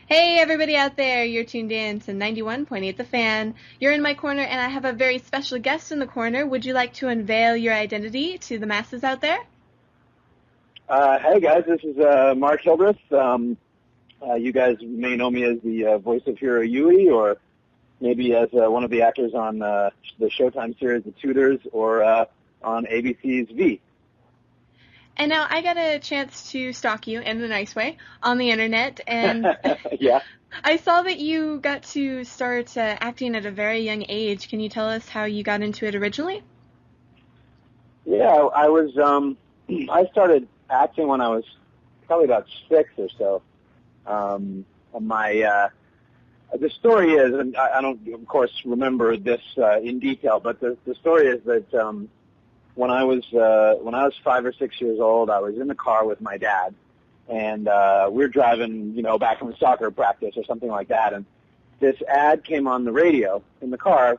Hey, everybody out there, you're tuned in to 91.8 The Fan. You're in my corner, and I have a very special guest in the corner. Would you like to unveil your identity to the masses out there? Hey guys, this is Mark Hildreth. You guys may know me as the voice of Hero Yui, or maybe as one of the actors on the Showtime series The Tudors, or on ABC's V. And now I got a chance to stalk you in a nice way on the internet, and Yeah. I saw that you got to start acting at a very young age. Can you tell us how you got into it originally? Yeah, I was. I started acting when I was probably about 6 or so. The story is, and I don't, of course, remember this in detail, but the story is that when I was 5 or 6 years old, I was in the car with my dad, and we were driving, back from soccer practice or something like that, and this ad came on the radio in the car.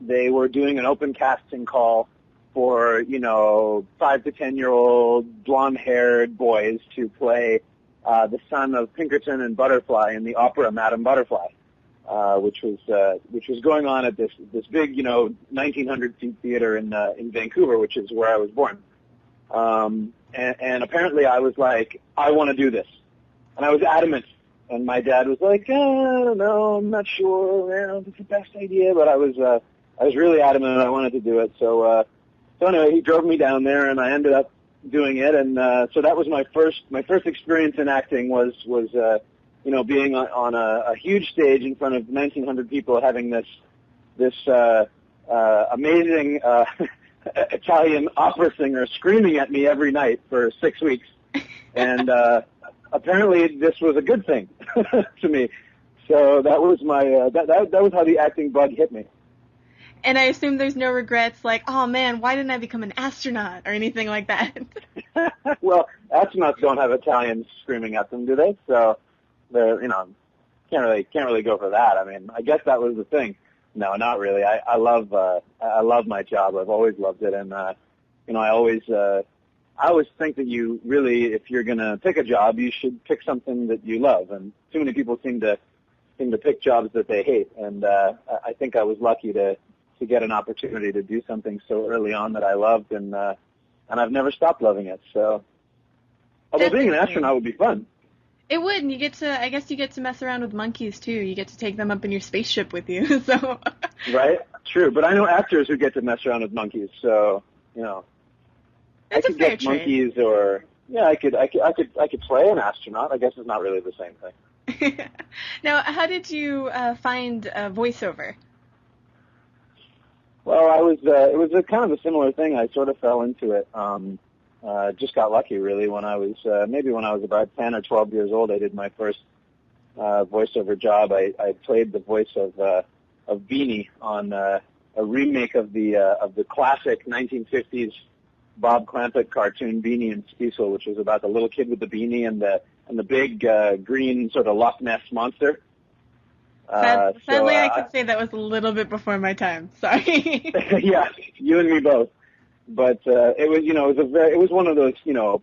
They were doing an open casting call for 5 to 10-year-old blonde-haired boys to play the son of Pinkerton and Butterfly in the opera Madame Butterfly, which was going on at this big 1,900-seat theater in Vancouver, which is where I was born. And apparently I was like, I want to do this, and I was adamant. And my dad was like, I don't know, I'm not sure, if it's the best idea, but I was really adamant and I wanted to do it. So anyway, he drove me down there, and I ended up doing it, and so that was my first experience in acting was being on a huge stage in front of 1,900 people, having this amazing Italian opera singer screaming at me every night for 6 weeks, and apparently this was a good thing to me. So that was my that was how the acting bug hit me. And I assume there's no regrets like, oh man, why didn't I become an astronaut or anything like that? Well, astronauts don't have Italians screaming at them, do they? So they're, can't really go for that. I mean, I guess that was the thing. No, not really. I love my job. I've always loved it, and I always think that you really, if you're gonna pick a job, you should pick something that you love. And too many people seem to pick jobs that they hate. And I think I was lucky to get an opportunity to do something so early on that I loved, and I've never stopped loving it. So, although being an astronaut would be fun. It would, and I guess you get to mess around with monkeys too. You get to take them up in your spaceship with you. So. Right, true. But I know actors who get to mess around with monkeys. So, I could get monkeys, or I could play an astronaut. I guess it's not really the same thing. Now, how did you find voiceover? Well, it was a kind of a similar thing. I sort of fell into it. Just got lucky, really. When I was about 10 or 12 years old, I did my first voiceover job. I played the voice of Beanie on a remake of the classic 1950s Bob Clampett cartoon Beanie and Cecil, which was about the little kid with the beanie and the big green sort of Loch Ness monster. Sadly, I could say that was a little bit before my time. Sorry. Yeah, you and me both. But it was one of those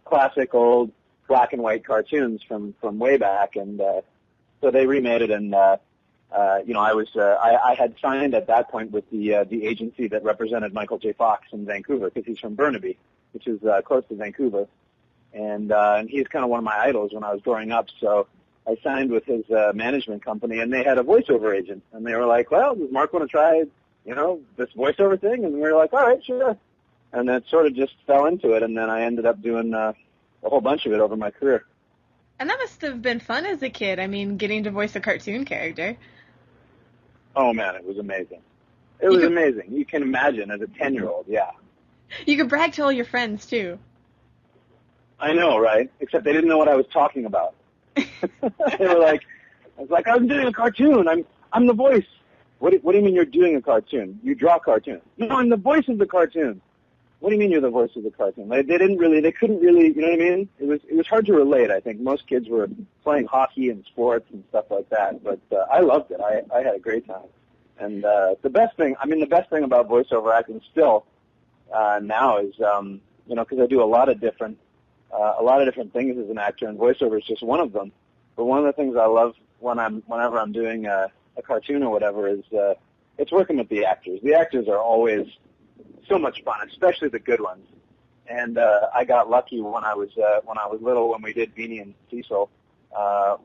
classic old black and white cartoons from way back, and so they remade it, and I had signed at that point with the agency that represented Michael J. Fox in Vancouver, because he's from Burnaby, which is close to Vancouver, and he's kind of one of my idols when I was growing up. So I signed with his management company, and they had a voiceover agent, and they were like, well, does Mark want to try, this voiceover thing? And we were like, all right, sure. And that sort of just fell into it, and then I ended up doing a whole bunch of it over my career. And that must have been fun as a kid. I mean, getting to voice a cartoon character. Oh, man, it was amazing. It was amazing. You can imagine as a 10-year-old, yeah. You could brag to all your friends, too. I know, right? Except they didn't know what I was talking about. They were like, I'm doing a cartoon. I'm the voice. What do you mean you're doing a cartoon? You draw cartoons. No, I'm the voice of the cartoon. What do you mean you're the voice of the cartoon? They couldn't really, you know what I mean? It was hard to relate. I think most kids were playing hockey and sports and stuff like that, but I loved it. I had a great time. And the best thing about voiceover acting still now is, because I do a lot of different things as an actor, and voiceover is just one of them. But one of the things I love whenever I'm doing a cartoon or whatever is it's working with the actors. The actors are always so much fun, especially the good ones. And I got lucky when I was little, when we did Beanie and Cecil. I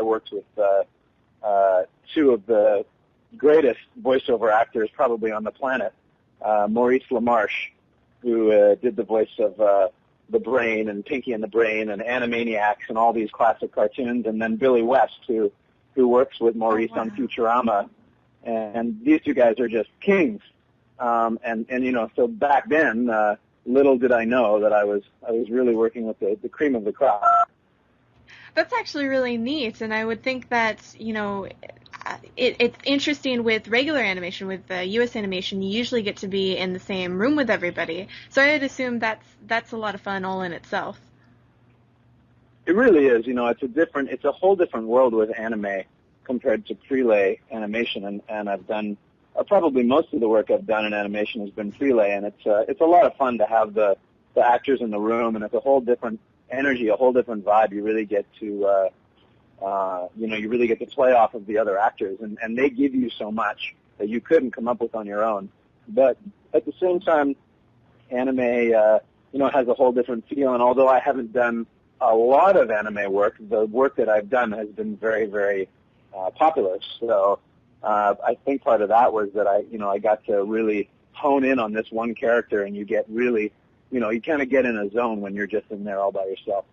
worked with two of the greatest voiceover actors probably on the planet, Maurice LaMarche, who did the voice of the Brain and Pinky and the Brain and Animaniacs and all these classic cartoons, and then Billy West, who works with Maurice on Futurama. And these two guys are just kings. And so back then, little did I know that I was really working with the cream of the crop. That's actually really neat, and I would think that, it's interesting with regular animation, with U.S. animation, you usually get to be in the same room with everybody. So I would assume that's a lot of fun all in itself. It really is. It's a whole different world with anime compared to prelay animation, and I've done probably most of the work I've done in animation has been prelay, and it's a lot of fun to have the actors in the room, and it's a whole different energy, a whole different vibe. You really get to play off of the other actors, and they give you so much that you couldn't come up with on your own. But at the same time, anime, has a whole different feel, and although I haven't done a lot of anime work, the work that I've done has been very, very popular. So I think part of that was that I got to really hone in on this one character, and you get really, you kind of get in a zone when you're just in there all by yourself.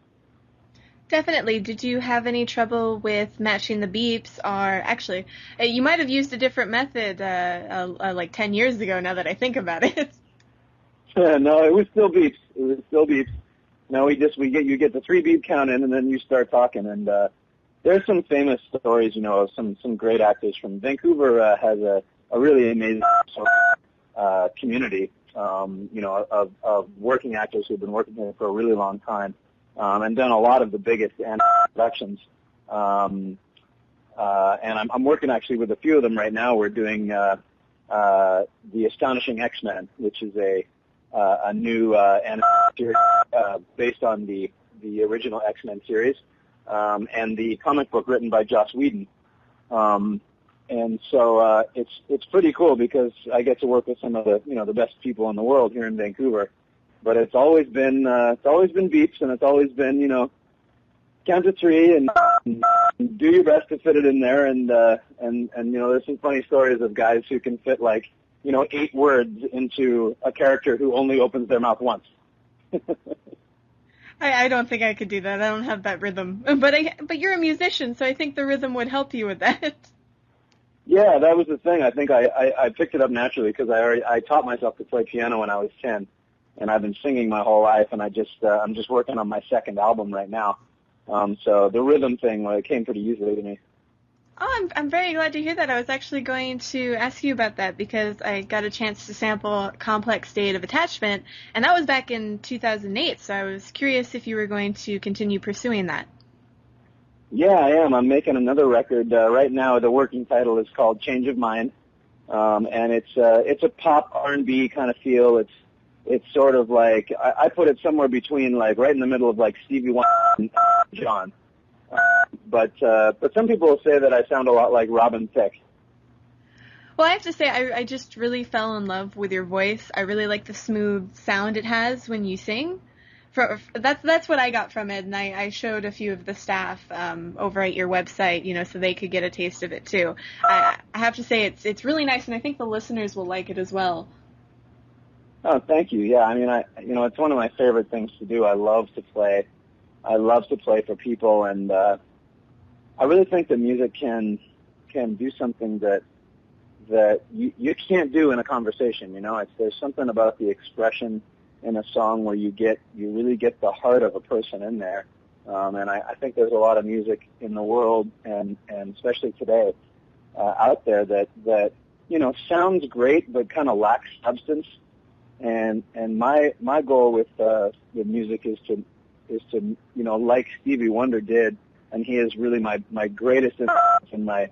Definitely. Did you have any trouble with matching the beeps? Or actually, you might have used a different method like 10 years ago, now that I think about it. No, it was still beeps. No, you get the 3 beep count in, and then you start talking. And there's some famous stories, of some great actors from Vancouver. Has a really amazing community, of working actors who've been working here for a really long time. And done a lot of the biggest anime productions. And I'm working actually with a few of them right now. We're doing The Astonishing X-Men, which is a new anime series based on the original X-Men series, and the comic book written by Joss Whedon. And so it's pretty cool because I get to work with some of the best people in the world here in Vancouver. But it's always been beeps, and it's always been, count to 3 and do your best to fit it in there. And there's some funny stories of guys who can fit 8 words into a character who only opens their mouth once. I don't think I could do that. I don't have that rhythm. But you're a musician, so I think the rhythm would help you with that. Yeah, that was the thing. I think I picked it up naturally because I taught myself to play piano when I was 10. And I've been singing my whole life, and I'm just working on my second album right now. So the rhythm thing came pretty easily to me. Oh, I'm very glad to hear that. I was actually going to ask you about that because I got a chance to sample Complex State of Attachment, and that was back in 2008. So I was curious if you were going to continue pursuing that. Yeah, I am. I'm making another record right now. The working title is called Change of Mind, and it's a pop R&B kind of feel. It's sort of like, I put it somewhere between right in the middle of Stevie Wonder and John. But some people say that I sound a lot like Robin Thicke. Well, I have to say, I just really fell in love with your voice. I really like the smooth sound it has when you sing. That's what I got from it, and I showed a few of the staff over at your website, so they could get a taste of it too. I have to say, it's really nice, and I think the listeners will like it as well. Oh, thank you. Yeah, I mean, it's one of my favorite things to do. I love to play for people, and I really think that music can do something that you can't do in a conversation. There's something about the expression in a song where you really get the heart of a person in there. And I think there's a lot of music in the world, and especially today out there that sounds great but kind of lacks substance. And my goal with music is to like Stevie Wonder did, and he is really my greatest influence and my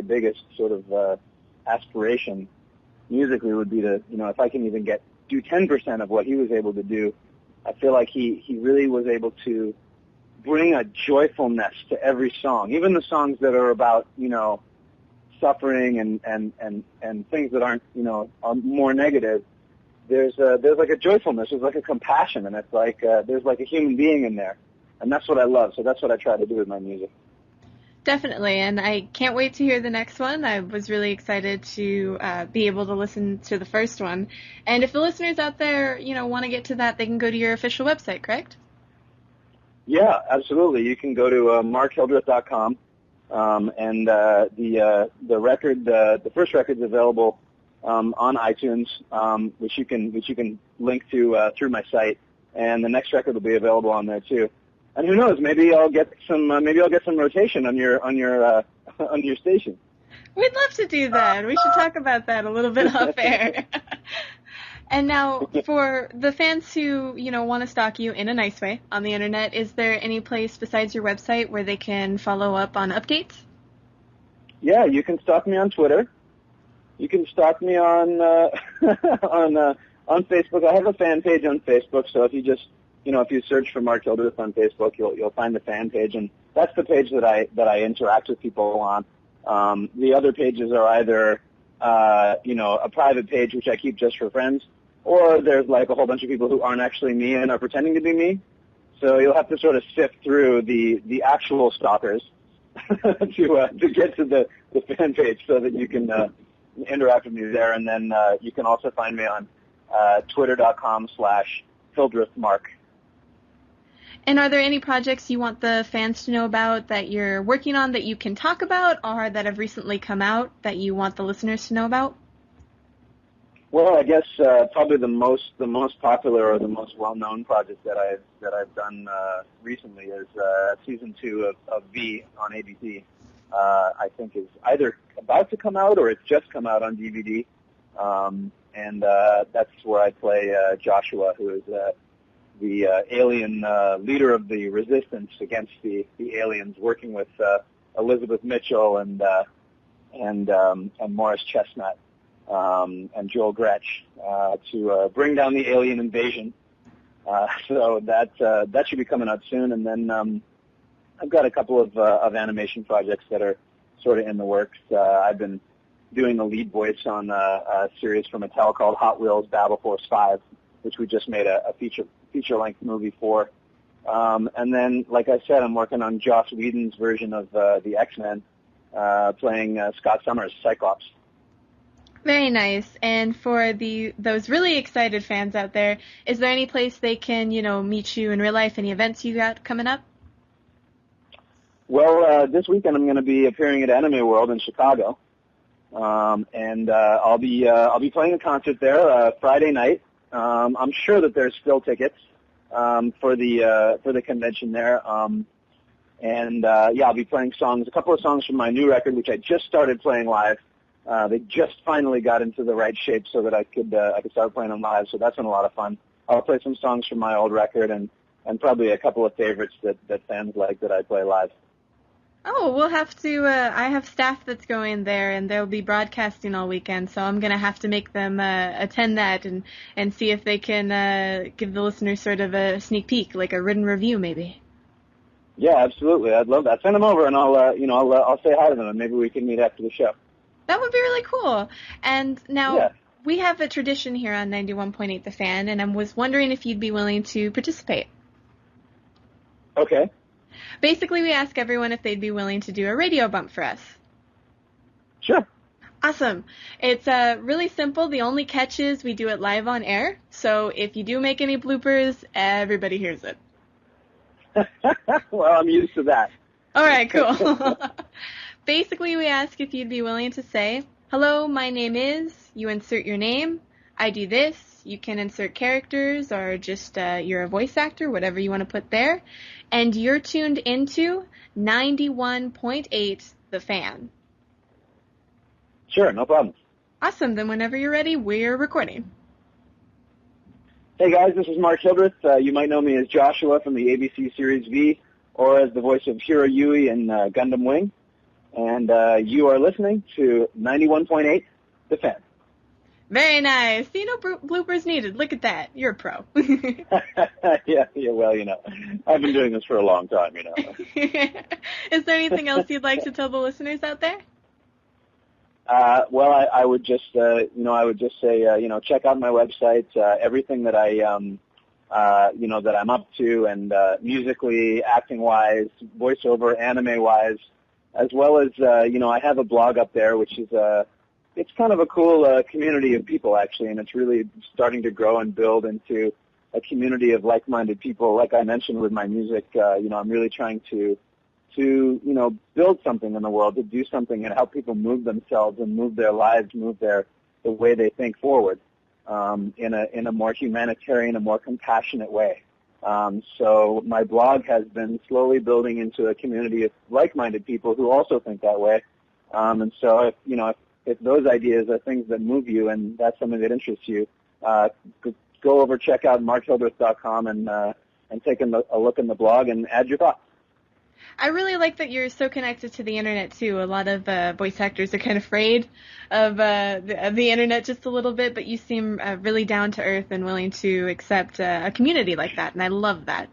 biggest sort of aspiration musically would be to if I can even do 10% of what he was able to do. I feel like he really was able to bring a joyfulness to every song, even the songs that are about, suffering and things that aren't, are more negative. There's like a joyfulness, there's like a compassion, and it's like there's like a human being in there, and that's what I love. So that's what I try to do with my music. Definitely, and I can't wait to hear the next one. I was really excited to be able to listen to the first one. And if the listeners out there, want to get to that, they can go to your official website, correct? Yeah, absolutely. You can go to markhildreth.com, and the record, the first record's available on iTunes, which you can link to through my site, and the next record will be available on there too. And who knows? Maybe I'll get some rotation on your station. We'd love to do that. We should talk about that a little bit off air. And now, for the fans who want to stalk you in a nice way on the internet, is there any place besides your website where they can follow up on updates? Yeah, you can stalk me on Twitter. You can stalk me on on Facebook. I have a fan page on Facebook, so if you just if you search for Mark Hildreth on Facebook, you'll find the fan page, and that's the page that I interact with people on. The other pages are either a private page which I keep just for friends, or there's like a whole bunch of people who aren't actually me and are pretending to be me. So you'll have to sort of sift through the actual stalkers to get to the fan page so that you can interact with me there, and then you can also find me on twitter.com/HildrethMark. And are there any projects you want the fans to know about that you're working on that you can talk about, or that have recently come out that you want the listeners to know about? Well, I guess probably the most popular or the most well-known project that I've done recently is season 2 of V on ABC. I think is either about to come out or it's just come out on DVD, and that's where I play Joshua, who is the alien leader of the resistance against the aliens, working with Elizabeth Mitchell and Morris Chestnut and Joel Gretsch to bring down the alien invasion. So that should be coming out soon, and then I've got a couple of animation projects that are sort of in the works. I've been doing the lead voice on a series from Mattel called Hot Wheels Battle Force 5, which we just made a feature-length movie for. And then, like I said, I'm working on Joss Whedon's version of the X-Men, playing Scott Summers, Cyclops. Very nice. And for those really excited fans out there, is there any place they can, meet you in real life? Any events you got coming up? Well, this weekend I'm going to be appearing at Anime World in Chicago, and I'll be playing a concert there Friday night. I'm sure that there's still tickets for the convention there, and I'll be playing a couple of songs from my new record, which I just started playing live. They just finally got into the right shape so that I could start playing them live. So that's been a lot of fun. I'll play some songs from my old record and probably a couple of favorites that fans like that I play live. Oh, we'll have to, I have staff that's going there, and they'll be broadcasting all weekend, so I'm going to have to make them attend that and see if they can give the listeners sort of a sneak peek, like a written review maybe. Yeah, absolutely. I'd love that. Send them over, and I'll say hi to them, and maybe we can meet after the show. That would be really cool. And now, we have a tradition here on 91.8 The Fan, and I was wondering if you'd be willing to participate. Okay. Basically, we ask everyone if they'd be willing to do a radio bump for us. Sure. Awesome. It's really simple. The only catch is we do it live on air. So if you do make any bloopers, everybody hears it. Well, I'm used to that. All right, cool. Basically, we ask if you'd be willing to say, hello, my name is, you insert your name, I do this, you can insert characters or just you're a voice actor, whatever you want to put there. And you're tuned into 91.8 The Fan. Sure, no problem. Awesome. Then whenever you're ready, we're recording. Hey, guys, this is Mark Hildreth. You might know me as Joshua from the ABC series V, or as the voice of Hiro Yui in Gundam Wing. And you are listening to 91.8 The Fan. Very nice. See, no bloopers needed. Look at that. You're a pro. Yeah, well, I've been doing this for a long time, Is there anything else you'd like to tell the listeners out there? Well, I would just, say, check out my website, everything that that I'm up to, and musically, acting-wise, voiceover, anime-wise, as well as, I have a blog up there, which is it's kind of a cool community of people, actually, and it's really starting to grow and build into a community of like-minded people. Like I mentioned with my music, I'm really trying to build something in the world, to do something and help people move themselves and move their lives, the way they think forward, in a more humanitarian, a more compassionate way. So my blog has been slowly building into a community of like-minded people who also think that way. And so if those ideas are things that move you and that's something that interests you, go over, check out markhildreth.com and take a look in the blog and add your thoughts. I really like that you're so connected to the internet too. A lot of voice actors are kind of afraid of the internet just a little bit, but you seem really down to earth and willing to accept a community like that, and I love that.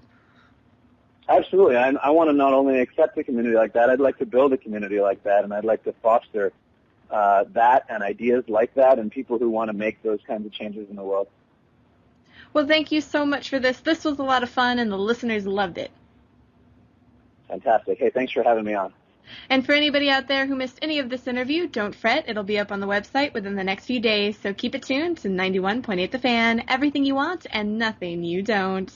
Absolutely. I want to not only accept a community like that, I'd like to build a community like that, and I'd like to foster that and ideas like that and people who want to make those kinds of changes in the world. Well, thank you so much for this. This was a lot of fun, and the listeners loved it. Fantastic. Hey, thanks for having me on. And for anybody out there who missed any of this interview, don't fret. It'll be up on the website within the next few days, so keep it tuned to 91.8 The Fan, everything you want and nothing you don't.